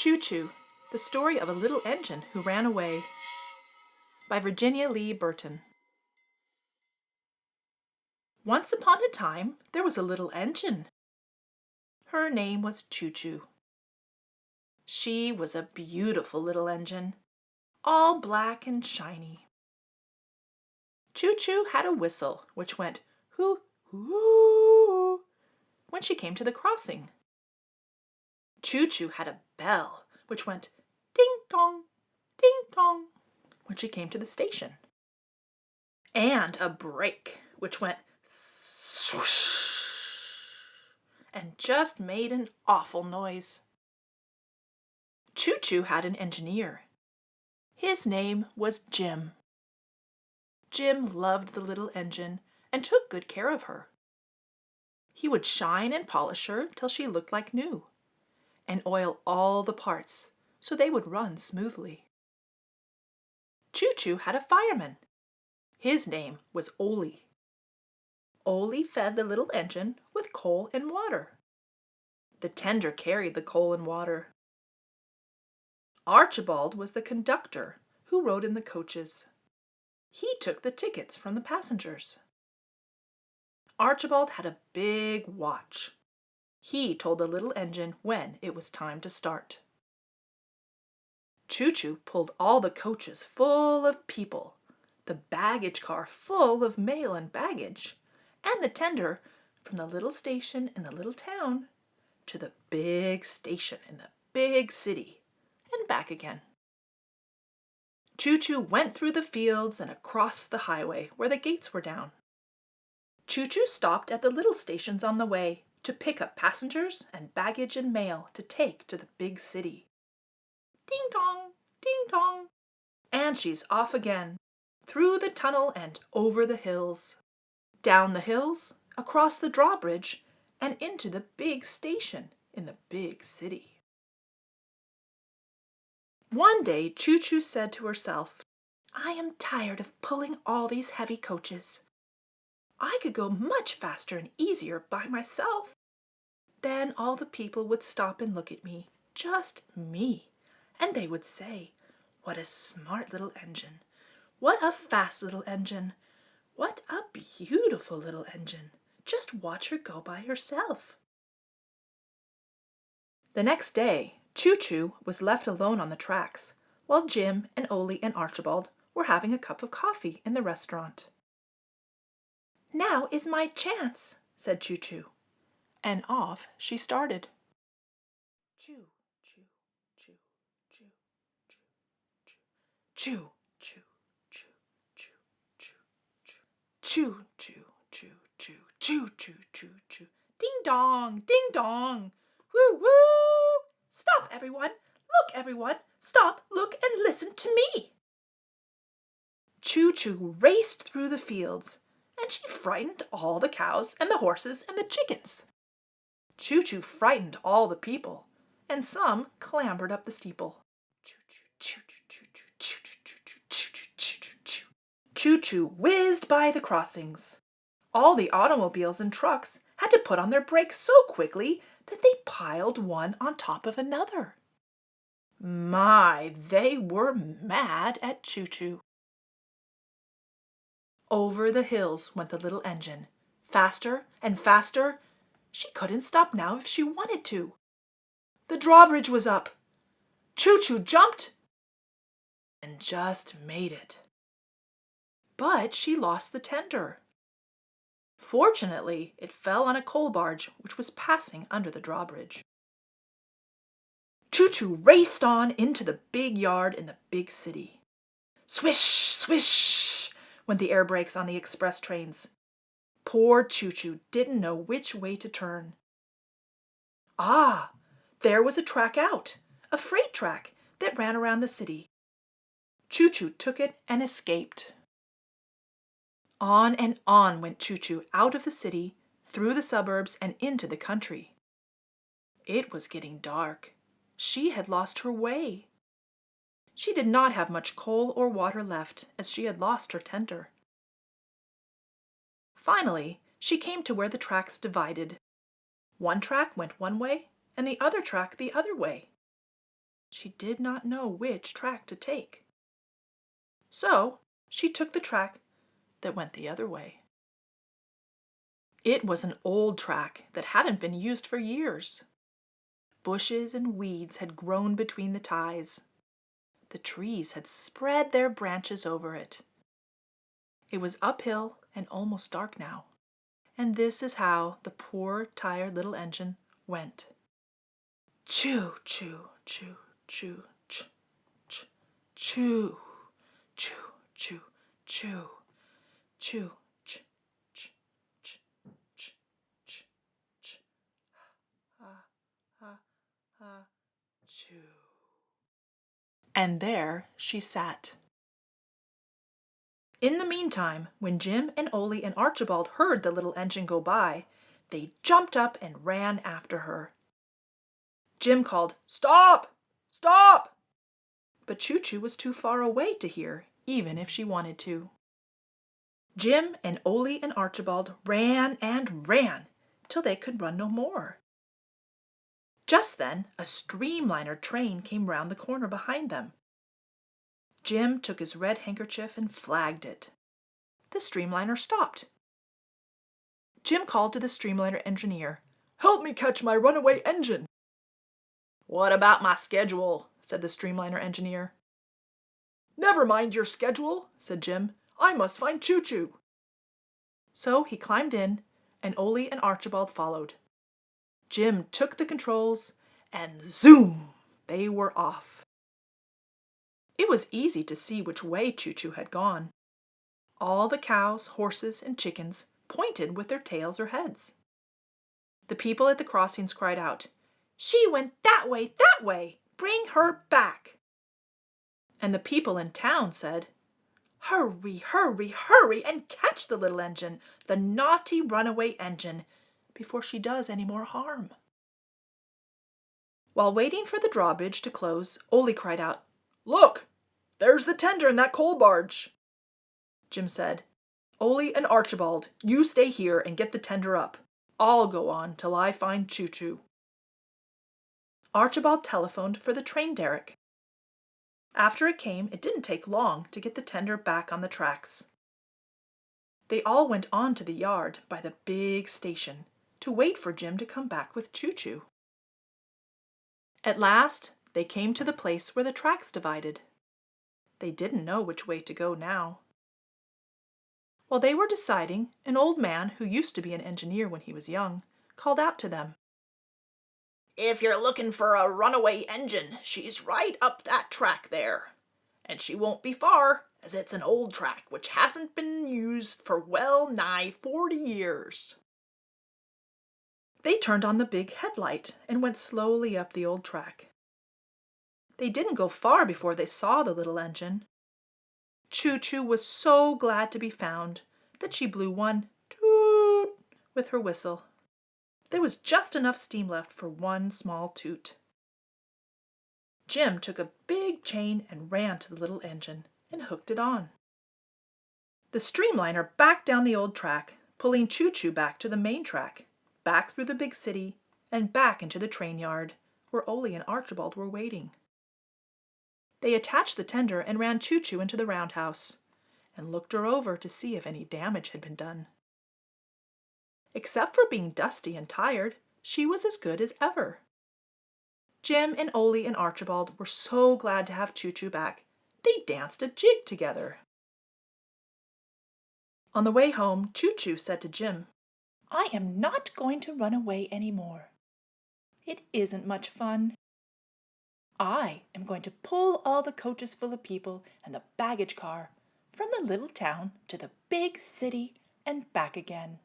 Choo Choo, The Story of a Little Engine Who Ran Away by Virginia Lee Burton. Once upon a time, there was a little engine. Her name was Choo Choo. She was a beautiful little engine, all black and shiny. Choo Choo had a whistle which went hoo hoo when she came to the crossing. Choo Choo had a bell which went ding dong when she came to the station, and a brake which went swoosh and just made an awful noise. Choo Choo had an engineer. His name was Jim. Jim loved the little engine and took good care of her. He would shine and polish her till she looked like new, and oil all the parts so they would run smoothly. Choo Choo had a fireman. His name was Oley. Oley fed the little engine with coal and water. The tender carried the coal and water. Archibald was the conductor who rode in the coaches. He took the tickets from the passengers. Archibald had a big watch. He told the little engine when it was time to start. Choo Choo pulled all the coaches full of people, the baggage car full of mail and baggage, and the tender from the little station in the little town to the big station in the big city and back again. Choo Choo went through the fields and across the highway where the gates were down. Choo Choo stopped at the little stations on the way to pick up passengers and baggage and mail to take to the big city. Ding dong, ding dong, and she's off again, through the tunnel and over the hills, down the hills, across the drawbridge, and into the big station in the big city. One day Choo Choo said to herself, "I am tired of pulling all these heavy coaches. I could go much faster and easier by myself. Then all the people would stop and look at me, just me, and they would say, 'What a smart little engine! What a fast little engine! What a beautiful little engine! Just watch her go by herself.'" The next day, Choo Choo was left alone on the tracks, while Jim and Oley and Archibald were having a cup of coffee in the restaurant. "Now is my chance," said Choo Choo, and off she started. Choo, choo, choo, choo, choo, choo, choo, choo, choo, choo, choo, choo, choo, choo, choo, choo, choo. Ding dong, ding dong. Woo woo! Stop, everyone! Look, everyone! Stop, look, and listen to me! Choo Choo raced through the fields, and she frightened all the cows and the horses and the chickens. Choo Choo frightened all the people, and some clambered up the steeple. Choo Choo, choo choo choo choo choo choo choo choo choo choo. Choo Choo whizzed by the crossings. All the automobiles and trucks had to put on their brakes so quickly that they piled one on top of another. My, they were mad at Choo Choo. Over the hills went the little engine, faster and faster. She couldn't stop now if she wanted to. The drawbridge was up. Choo Choo jumped and just made it. But she lost the tender. Fortunately, it fell on a coal barge which was passing under the drawbridge. Choo Choo raced on into the big yard in the big city. Swish, swish, went the air brakes on the express trains. Poor Choo Choo didn't know which way to turn. Ah, there was a track out, a freight track that ran around the city. Choo Choo took it and escaped. On and on went Choo Choo out of the city, through the suburbs, and into the country. It was getting dark. She had lost her way. She did not have much coal or water left, as she had lost her tender. Finally, she came to where the tracks divided. One track went one way, and the other track the other way. she did not know which track to take. So she took the track that went the other way. It was an old track that hadn't been used for years. Bushes and weeds had grown between the ties. The trees had spread their branches over it. It was uphill and almost dark now, and this is how the poor, tired little engine went. Choo, choo, choo, choo, ch, ch, choo, choo, choo, choo, choo, ch, ch, ch, ch, ch, ch, ah, ah, ah, choo. And there she sat. In the meantime, when Jim and Oley and Archibald heard the little engine go by, they jumped up and ran after her. Jim called, "Stop! Stop!" But Choo Choo was too far away to hear, even if she wanted to. Jim and Oley and Archibald ran and ran till they could run no more. Just then, a streamliner train came round the corner behind them. Jim took his red handkerchief and flagged it. The streamliner stopped. Jim called to the streamliner engineer, "Help me catch my runaway engine." "What about my schedule?" said the streamliner engineer. "Never mind your schedule," said Jim. "I must find Choo Choo." So he climbed in, and Oley and Archibald followed. Jim took the controls, and zoom! They were off. It was easy to see which way Choo Choo had gone. All the cows, horses, and chickens pointed with their tails or heads. The people at the crossings cried out, "She went that way, that way! Bring her back!" And the people in town said, "Hurry, hurry, hurry, and catch the little engine, the naughty runaway engine, before she does any more harm." While waiting for the drawbridge to close, Oley cried out, "Look! There's the tender in that coal barge." Jim said, "Oley and Archibald, you stay here and get the tender up. I'll go on till I find Choo Choo." Archibald telephoned for the train derrick. After it came, it didn't take long to get the tender back on the tracks. They all went on to the yard by the big station to wait for Jim to come back with Choo Choo. At last, they came to the place where the tracks divided. They didn't know which way to go now. While they were deciding, an old man who used to be an engineer when he was young called out to them, "If you're looking for a runaway engine, she's right up that track there. And she won't be far, as it's an old track which hasn't been used for well nigh 40 years. They turned on the big headlight and went slowly up the old track. They didn't go far before they saw the little engine. Choo Choo was so glad to be found that she blew one toot with her whistle. There was just enough steam left for one small toot. Jim took a big chain and ran to the little engine and hooked it on. The streamliner backed down the old track, pulling Choo Choo back to the main track, back through the big city, and back into the train yard, where Oley and Archibald were waiting. They attached the tender and ran Choo Choo into the roundhouse, and looked her over to see if any damage had been done. Except for being dusty and tired, she was as good as ever. Jim and Oley and Archibald were so glad to have Choo Choo back, they danced a jig together. On the way home, Choo Choo said to Jim, "I am not going to run away any more. It isn't much fun. I am going to pull all the coaches full of people and the baggage car from the little town to the big city and back again."